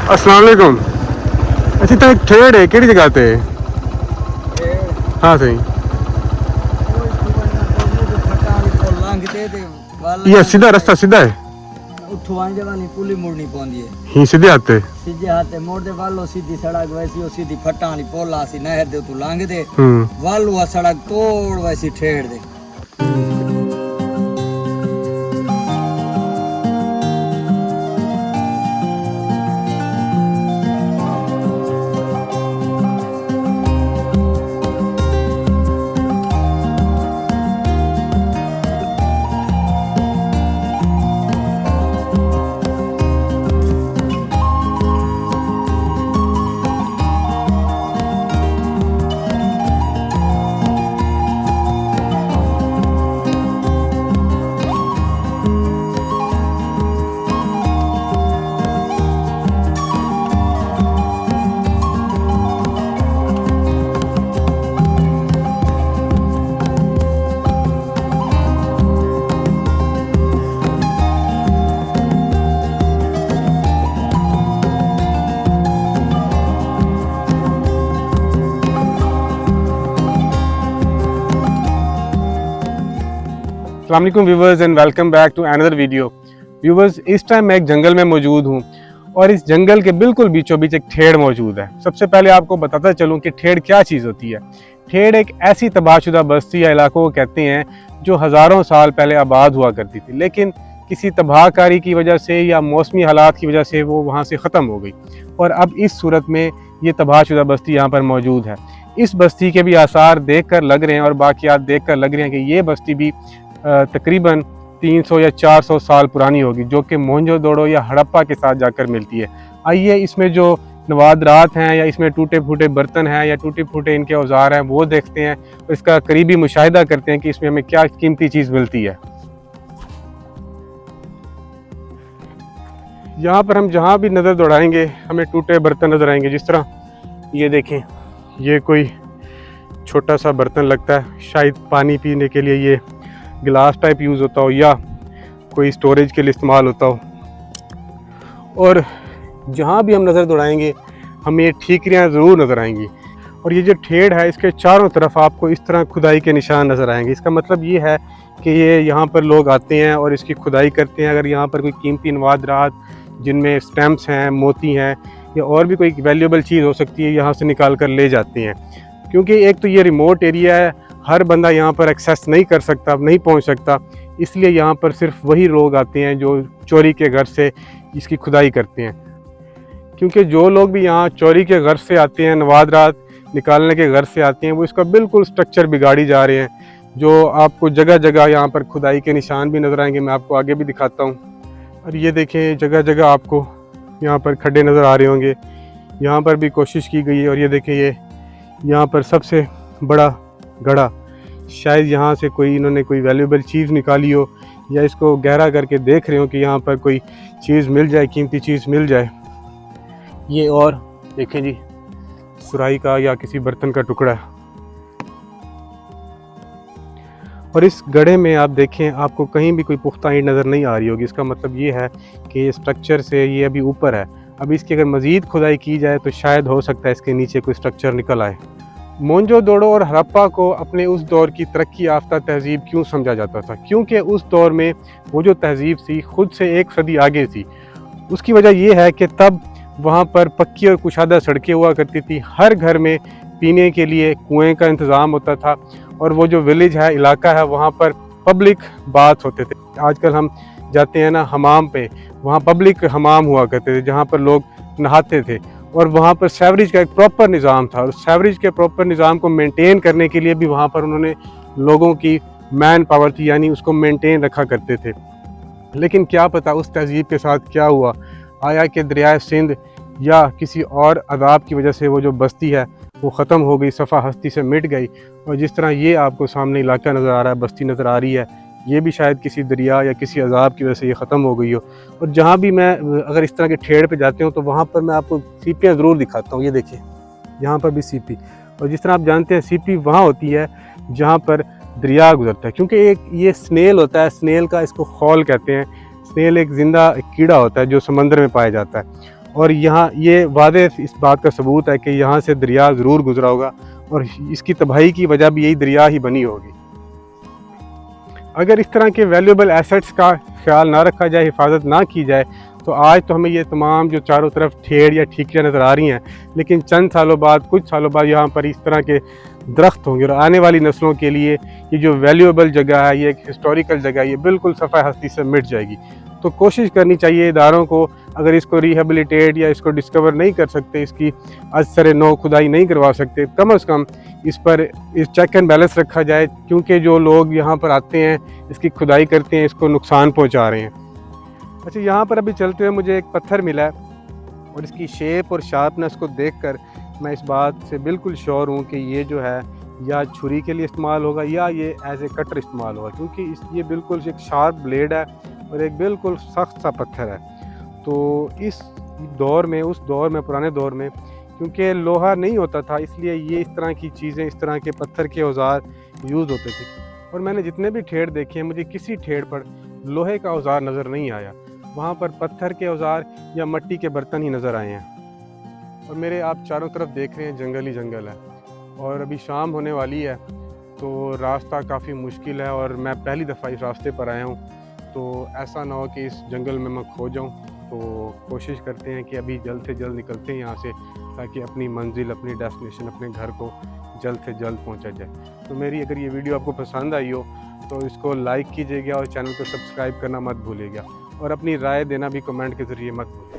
अस्सलाम वालेकुम। अच्छा तो ठेड़ है केड़ी जगह ते? हाँ सही। ये सीधा रास्ता सीधा है? पुली मुड़नी पौंदी है ही सीधे आते? सीधे हाथे मोड़ दे वालो सीधी सड़क वैसी ओ सीधी फट्टा वाली पोला सी नहर दे तू लांग दे वालो सड़क तोड़ वैसी ठेड़ दे। अस्सलाम वालेकुम viewers and welcome back to another video. Viewers, इस टाइम मैं एक जंगल में मौजूद हूँ और इस जंगल के बिल्कुल बीचों बीच एक ठेड़ मौजूद है। सबसे पहले आपको बताता चलूँ कि ठेड़ क्या चीज़ होती है। ठेड़ एक ऐसी तबाहशुदा बस्ती या इलाकों को कहते हैं जो हज़ारों साल पहले आबाद हुआ करती थी, लेकिन किसी तबाहकारी की वजह से या मौसमी हालात की वजह से वो वहाँ से ख़त्म हो गई और अब इस सूरत में ये तबाहशुदा बस्ती यहाँ पर मौजूद है। इस बस्ती के भी आसार देख कर लग रहे हैं और बाक़ियात देख कर लग रहे हैं कि ये बस्ती भी तकरीबन 300 या 400 साल पुरानी होगी, जो कि मोहनजोदड़ो या हड़प्पा के साथ जाकर मिलती है। आइए इसमें जो नवादरात हैं या इसमें टूटे फूटे बर्तन हैं या टूटे फूटे इनके औजार हैं वो देखते हैं और इसका करीबी मुशाहिदा करते हैं कि इसमें हमें क्या कीमती चीज़ मिलती है। यहाँ पर हम जहाँ भी नज़र दौड़ाएंगे हमें टूटे बर्तन नज़र आएंगे। जिस तरह ये देखें, ये कोई छोटा सा बर्तन लगता है, शायद पानी पीने के लिए ये गिलास टाइप यूज़ होता हो या कोई स्टोरेज के लिए इस्तेमाल होता हो। और जहाँ भी हम नज़र दौड़ाएंगे हमें ये ठीकरियाँ ज़रूर नज़र आएंगी। और ये जो ठेड़ है इसके चारों तरफ आपको इस तरह खुदाई के निशान नज़र आएंगे। इसका मतलब ये है कि ये यहाँ पर लोग आते हैं और इसकी खुदाई करते हैं। अगर यहाँ पर कोई कीमती नवादरात जिनमें स्टैम्प्स हैं, मोती हैं या और भी कोई वैल्यूएबल चीज़ हो सकती है, यहाँ से निकाल कर ले जाते हैं। क्योंकि एक तो ये रिमोट एरिया है, हर बंदा यहाँ पर एक्सेस नहीं कर सकता, नहीं पहुँच सकता, इसलिए यहाँ पर सिर्फ वही लोग आते हैं जो चोरी के घर से इसकी खुदाई करते हैं। क्योंकि जो लोग भी यहाँ चोरी के घर से आते हैं, नवादरात निकालने के घर से आते हैं, वो इसका बिल्कुल स्ट्रक्चर बिगाड़ी जा रहे हैं। जो आपको जगह जगह यहाँ पर खुदाई के निशान भी नज़र आएंगे, मैं आपको आगे भी दिखाता हूँ। और ये देखें, जगह जगह आपको यहाँ पर खड्डे नज़र आ रहे होंगे, यहाँ पर भी कोशिश की गई है। और ये देखें, ये यहाँ पर सबसे बड़ा गड़ा, शायद यहाँ से इन्होंने कोई वैल्यूएबल चीज़ निकाली हो या इसको गहरा करके देख रहे हो कि यहाँ पर कोई चीज़ मिल जाए, कीमती चीज़ मिल जाए। ये और देखें जी, सुराही का या किसी बर्तन का टुकड़ा है। और इस गड्ढे में आप देखें, आपको कहीं भी कोई पुख्ता ईंट नज़र नहीं आ रही होगी। इसका मतलब ये है कि ये स्ट्रक्चर से ये अभी ऊपर है। अब इसकी अगर मज़ीद खुदाई की जाए तो शायद हो सकता है इसके नीचे कोई स्ट्रक्चर निकल आए। मोहनजोदड़ो और हड़प्पा को अपने उस दौर की तरक्की याफ्ता तहज़ीब क्यों समझा जाता था? क्योंकि उस दौर में वो जो तहज़ीब थी खुद से एक सदी आगे थी। उसकी वजह यह है कि तब वहाँ पर पक्की और कुशादा सड़कें हुआ करती थी, हर घर में पीने के लिए कुएँ का इंतज़ाम होता था और वो जो विलेज है, इलाका है, वहाँ पर पब्लिक बाथ होते थे। आजकल हम जाते हैं ना हमाम पे, वहाँ पब्लिक हमाम हुआ करते थे जहाँ पर लोग नहाते थे और वहाँ पर सेवरेज का एक प्रॉपर निज़ाम था। और सेवरेज के प्रॉपर निज़ाम को मेंटेन करने के लिए भी वहाँ पर उन्होंने लोगों की मैन पावर थी, यानी उसको मेंटेन रखा करते थे। लेकिन क्या पता उस तहज़ीब के साथ क्या हुआ, आया कि दरियाए सिंध या किसी और अदाब की वजह से वो जो बस्ती है वो ख़त्म हो गई, सफ़ा हस्ती से मिट गई। और जिस तरह ये आपको सामने इलाका नज़र आ रहा है, बस्ती नज़र आ रही है, ये भी शायद किसी दरिया या किसी अजाब की वजह से ये ख़त्म हो गई हो। और जहाँ भी मैं अगर इस तरह के ठेड़ पे जाते हूँ तो वहाँ पर मैं आपको सीपियाँ ज़रूर दिखाता हूँ। ये देखिए, यहाँ पर भी सीपी, और जिस तरह आप जानते हैं सीपी वहाँ होती है जहाँ पर दरिया गुजरता है। क्योंकि एक ये स्नेल होता है, स्नेल का इसको खौल कहते हैं। स्नेल एक ज़िंदा कीड़ा होता है जो समंदर में पाया जाता है और यहाँ ये वादे इस बात का सबूत है कि यहाँ से दरिया ज़रूर गुजरा होगा और इसकी तबाही की वजह भी यही दरिया ही बनी होगी। अगर इस तरह के वैल्यूएबल एसेट्स का ख्याल ना रखा जाए, हिफाजत ना की जाए, तो आज तो हमें ये तमाम जो चारों तरफ ठेड़ या ठीकियाँ नज़र आ रही हैं, लेकिन चंद सालों बाद, कुछ सालों बाद यहाँ पर इस तरह के दरख्त होंगे और आने वाली नस्लों के लिए ये जो वैल्यूएबल जगह है, ये एक हिस्टोरिकल जगह है, ये बिल्कुल सफ़ा हस्ती से मिट जाएगी। तो कोशिश करनी चाहिए इदारों को, अगर इसको रिहेबिलिटेट या इसको डिस्कवर नहीं कर सकते, इसकी असर नो खुदाई नहीं करवा सकते, कम से कम इस पर इस चेक एंड बैलेंस रखा जाए, क्योंकि जो लोग यहाँ पर आते हैं, इसकी खुदाई करते हैं, इसको नुकसान पहुँचा रहे हैं। अच्छा, यहाँ पर अभी चलते हुए मुझे एक पत्थर मिला है और इसकी शेप और शार्पनेस को देखकर मैं इस बात से बिल्कुल श्योर हूँ कि ये जो है या छुरी के लिए इस्तेमाल होगा या ये एज ए कटर इस्तेमाल होगा, क्योंकि ये बिल्कुल एक शार्प ब्लेड है और एक बिल्कुल सख्त सा पत्थर है। तो इस दौर में, उस दौर में, पुराने दौर में, क्योंकि लोहा नहीं होता था, इसलिए ये इस तरह की चीज़ें, इस तरह के पत्थर के औजार यूज़ होते थे। और मैंने जितने भी ठेड़ देखे हैं, मुझे किसी ठेड़ पर लोहे का औजार नज़र नहीं आया, वहाँ पर पत्थर के औजार या मिट्टी के बर्तन ही नज़र आए हैं। और मेरे आप चारों तरफ देख रहे हैं जंगल ही जंगल है और अभी शाम होने वाली है, तो रास्ता काफ़ी मुश्किल है और मैं पहली दफ़ा इस रास्ते पर आया हूँ, तो ऐसा ना हो कि इस जंगल में मैं खो जाऊँ। तो कोशिश करते हैं कि अभी जल्द से जल्द निकलते हैं यहाँ से, ताकि अपनी मंजिल, अपनी डेस्टिनेशन, अपने घर को जल्द से जल्द पहुँचा जाए। तो मेरी अगर ये वीडियो आपको पसंद आई हो तो इसको लाइक कीजिएगा और चैनल को सब्सक्राइब करना मत भूलिएगा और अपनी राय देना भी कमेंट के ज़रिए मत भूलिएगा।